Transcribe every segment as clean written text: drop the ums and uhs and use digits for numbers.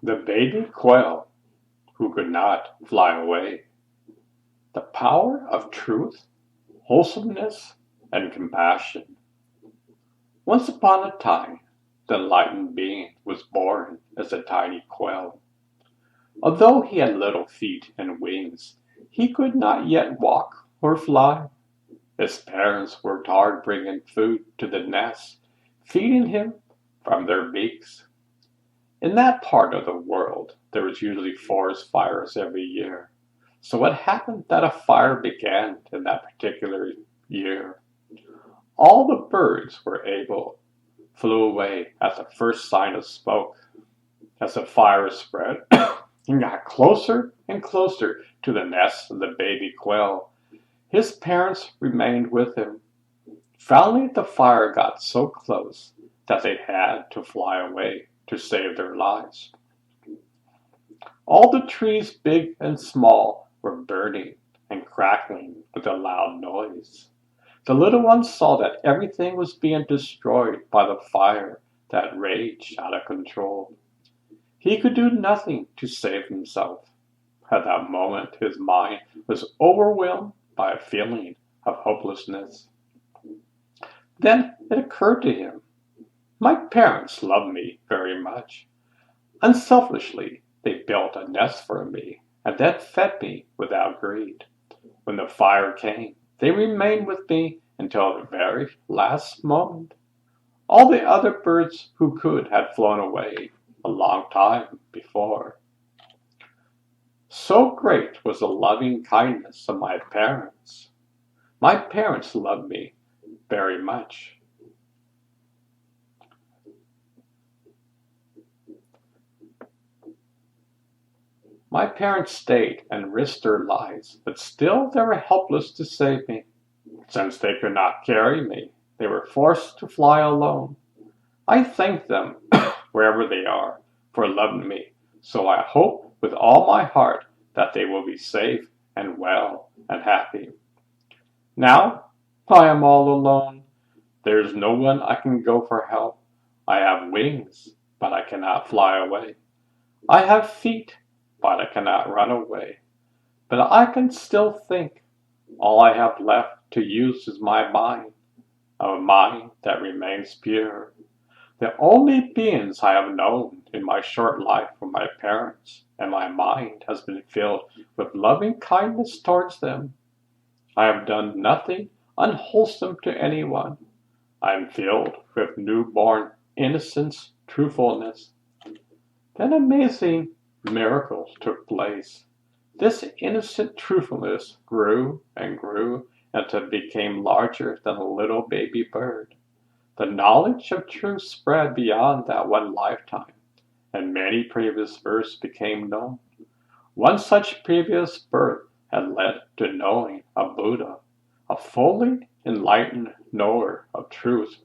The baby quail who could not fly away. The power of truth, wholesomeness, and compassion. Once upon a time, the enlightened being was born as a tiny quail. Although he had little feet and wings, he could not yet walk or fly. His parents worked hard bringing food to the nest, feeding him from their beaks. In that part of the world, there was usually forest fires every year. So it happened that a fire began in that particular year. All the birds were able flew away at the first sign of smoke. As the fire spread and got closer and closer to the nest of the baby quail, his parents remained with him. Finally, the fire got so close that they had to fly away to save their lives. All the trees, big and small, were burning and crackling with a loud noise. The little one saw that everything was being destroyed by the fire that raged out of control. He could do nothing to save himself. At that moment, his mind was overwhelmed by a feeling of hopelessness. Then it occurred to him, my parents love me very much. Unselfishly, they built a nest for me and then fed me without greed. When the fire came, they remained with me until the very last moment. All the other birds who could had flown away a long time before. So great was the loving kindness of my parents. My parents loved me very much. My parents stayed and risked their lives, but still they were helpless to save me. Since they could not carry me, they were forced to fly alone. I thank them, wherever they are, for loving me, so I hope with all my heart that they will be safe and well and happy. Now I am all alone. There is no one I can go for help. I have wings, but I cannot fly away. I have feet, but I cannot run away. But I can still think. All I have left to use is my mind, a mind that remains pure. The only beings I have known in my short life were my parents, and my mind has been filled with loving kindness towards them. I have done nothing unwholesome to anyone. I am filled with newborn innocence, truthfulness. Then amazing miracles took place. This innocent truthfulness grew and grew until it became larger than a little baby bird. The knowledge of truth spread beyond that one lifetime, and many previous births became known. One such previous birth had led to knowing a Buddha, a fully enlightened knower of truth,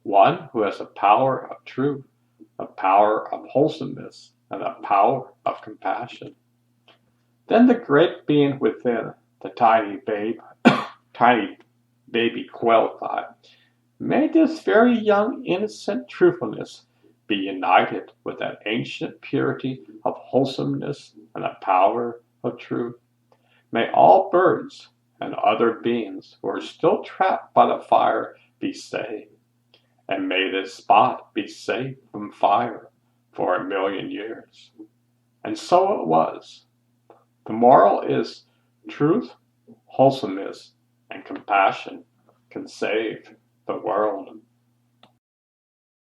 one who has the power of truth, the power of wholesomeness, and the power of compassion. Then the great being within the tiny baby quail thought, may this very young innocent truthfulness be united with that ancient purity of wholesomeness and the power of truth. May all birds and other beings who are still trapped by the fire be saved, and may this spot be safe from fire for 1,000,000 years. And so it was. The moral is truth, wholesomeness, and compassion can save the world.